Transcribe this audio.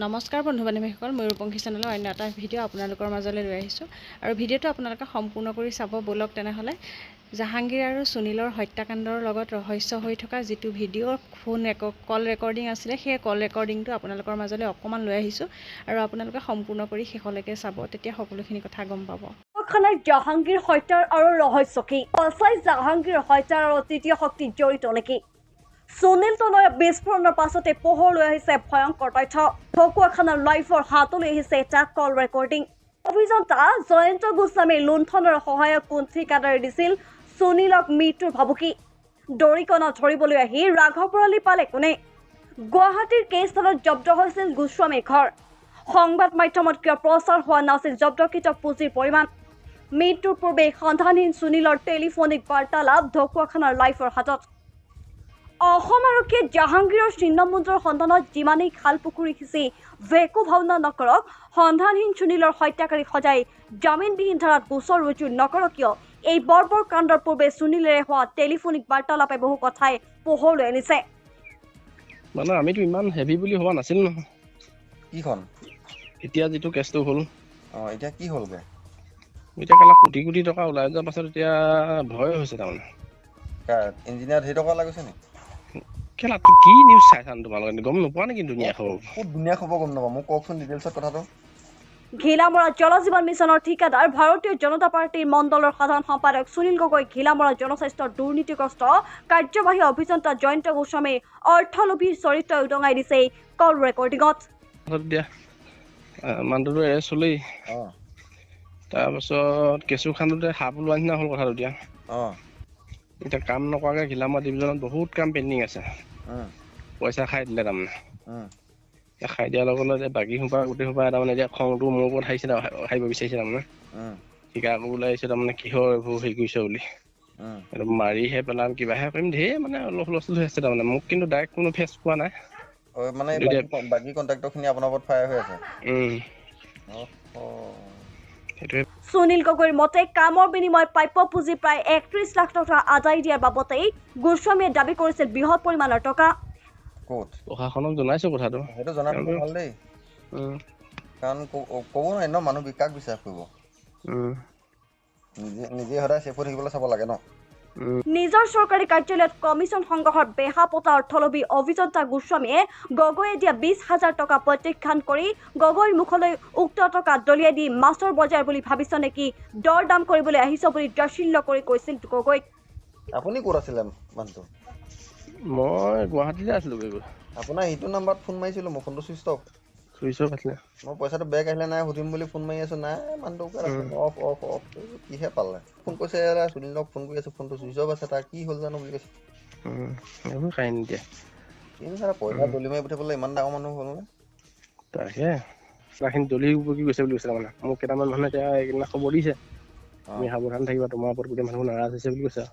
নমস্কাৰ বন্ধু বান্ধৱীসকল, ময়ূৰপংখী চেনেলৰ অন্য এটা ভিডিঅ' আপোনালোকৰ মাজলৈ লৈ আহিছোঁ আৰু ভিডিঅ'টো আপোনালোকে সম্পূৰ্ণ কৰি চাব। ব'লক তেনেহ'লে জাহাংগীৰ আৰু সুনীলৰ হত্যাকাণ্ডৰ লগত ৰহস্য হৈ থকা যিটো ভিডিঅ' কল ৰেকৰ্ডিং আছিলে, সেই কল ৰেকৰ্ডিংটো আপোনালোকৰ মাজলৈ অকণমান লৈ আহিছোঁ আৰু আপোনালোকে সম্পূৰ্ণ কৰি শেষলৈকে চাব, তেতিয়া সকলোখিনি কথা গম পাব। জাহাংগীৰ হত্যাৰ আৰু ৰহস্য কি? সঁচাই জাহাংগীৰ হত্যাৰ আৰু তৃতীয় শক্তি জড়িত নেকি? সুনীল তনয়া বিস্ফোৰণৰ পাছতে পোহৰলৈ আহিছে ভয়ংকৰ তথ্য। ঢকুৱাখানাৰ লাইভৰ হাতলৈ আহিছে এটা কল ৰেকৰ্ডিং। অভিযন্তা জয়ন্ত গোস্বামীৰ লুণ্ঠনৰ সহায়ক কোন ঠিকাদাৰে দিছিল সুনীলক মৃত্যুৰ ভাবুকি? দৰিকণা ধৰিবলৈ আহি ৰাঘৱ ভৰালী পালে কোনে? গুৱাহাটীৰ কেইস্থানত জব্দ হৈছিল গোস্বামীৰ ঘৰ। সংবাদ মাধ্যমত কিয় প্ৰচাৰ হোৱা নাছিল জব্দকৃত পুঁজিৰ পৰিমাণ? মৃত্যুৰ পূৰ্বে সন্ধানহীন সুনীলৰ টেলিফোনিক বাৰ্তালাপ ঢকুৱাখানাৰ লাইভৰ হাতত। অসম আৰক্ষীয়ে জাহাংগীৰৰ ছিন্নমূলৰ সন্ধানত যিমানেই খাল পুখুৰী সিঁচি ভেকু ভাওনা নকৰক, সন্ধানহীন সুনীলৰ হত্যাকাৰীক সজাই জামিনবিহীন ধাৰাত গোচৰ ৰুজু নকৰক কিয়, এই বৰ্বৰ কাণ্ডৰ পূৰ্বে সুনীলেৰে হোৱা টেলিফোনিক বাৰ্তালাপে বহু কথাই পোহৰলৈ আনিছে। মানে আমিতো ইমান হেভি বুলি হোৱা নাছিল নহয়। কিখন এতিয়া যিটো কেছটো হ'ল, এতিয়া কি হ'লগে? এতিয়া কেলা কোটি কোটি টকা ওলাই যোৱাৰ পাছত এতিয়া ভয় হৈছে তাৰমানে। ইঞ্জিনিয়াৰ ধেৰ টকা লাগিছে নি? কেলা তুই কি নিউজ চাইছান তোমালোকে? গম নোপোৱা নেকি দুনিয়া খবৰ? খুব ধুনীয়া খবৰ গম নাপাওঁ, মোক কওকচোন ডিটেইলছত কথাটো। ঘিলামৰা জল জীৱন মিছনৰ ঠিকাদাৰ ভাৰতীয় জনতা পাৰ্টিৰ মণ্ডলৰ সাধাৰণ সম্পাদক সুনীল গগৈ, ঘিলামৰা জনস্বাস্থ্যৰ দুৰ্নীতিগ্ৰস্ত কাৰ্যবাহী অভিযন্তা জয়ন্ত গোস্বামীৰ অৰ্থলোভীৰ চৰিত্ৰ উদঙাই দিছে এই কল ৰেকৰ্ডিঙত। এতিয়া মানুহটো এৰেষ্ট হ'লেই, তাৰপাছত কেঁচু খান্দোতে সাপ ওলোৱা নিচিনা হ'ল কথাটো। এতিয়া কাম নকৰাকৈ ঘিলামৰা ডিভিজনত বহুত কাম পেণ্ডিং আছে। পইচা খাই দিলে তাৰমানে। খাই দিয়াৰ লগে লগে বাকী সোপা গোটেই সোপা তাৰমানে এতিয়া খংটো মোৰ ওপৰত হাৰিব বিচাৰিছে তাৰমানে। ঠিকা কৰিবলৈ আহিছে তাৰমানে, কিহৰ এইবোৰ হেৰি কৰিছে বুলি। মাৰিহে পেলাম, কিবাহে কৰিম, ঢেৰ মানে অলপ হুলস্থুল হৈ আছে তাৰমানে। মোক কিন্তু ডাইৰেক্ট কোনো ফেচ পোৱা নাই। মানে বাকী কণ্ট্ৰেক্টৰখিনি আপোনাৰ ওপৰত ফায়াৰ হৈ আছে। সুনীল গগৈৰ মতে কামৰ বিনিময়ত প্ৰাপ্য পুঁজি প্ৰায় ৩১ লাখ টকা আদায় দিয়াৰ বাবতেই গোস্বামীয়ে দাবী কৰিছিল বৃহৎ পৰিমাণৰ টকা। ক'ত প্ৰশাসনক জনাইছো কথাটো। সেইটো জনাটো ভাল দেই, কাৰণ ক'ব নোৱাৰি ন, মানুহ কাক বিশ্বাস কৰিব। নিজে সদায় চেফ হৈ থাকিবলৈ চাব লাগে ন। নিজৰ চৰকাৰী কাৰ্যালয়ত কমিছন সংগ্ৰহৰ বেহা পতা অৰ্থলোভী অভিযন্তা গোস্বামীয়ে গগৈয়ে দিয়া ২০,০০০ টকা প্ৰত্যাখ্যান কৰি গগৈৰ মুখলৈ উক্ত টকা দলিয়াই দি মাছৰ বজাৰ বুলি ভাবিছ নেকি, দৰ দাম কৰিবলৈ আহিছ বুলি দ্ৰশিল্য কৰি কৈছিল গগৈক। আপুনি ক'ত আছিলে মানুহটো? মই গুৱাহাটীতে আছিলোঁ। আপোনাৰ এইটো নাম্বাৰত ফোন মাৰিছিলোঁ, মোৰ ফোনটো চুইচ অফ আছিলে। মই পইচাটো বেক আহিলে নাই সুধিম বুলি ফোন মাৰি আছোঁ, নাই মানুহটো অফ অফ অফ। কিহে পালে? ফোন কৈছে সুনীলক ফোন কৰি আছোঁ, ফোনটো চুইচ অফ আছে, তাৰ কি হ'ল জানো বুলি কৈছে। এইবোৰ কাহিনী এতিয়া পইচা দলি মাৰি পঠিয়াবলৈ ইমান ডাঙৰ মানুহ হ'ল নে? তাকে পইচাখিনি দলি উপকি গৈছে বুলি কৈছে তাৰমানে। মোক কেইটামান মানুহে এতিয়া এইকেইদিনা খবৰ দিছে, তুমি সাৱধান থাকিবা, তোমাৰ ওপৰত গোটেই মানুহ নাৰাজ হৈছে বুলি কৈছে।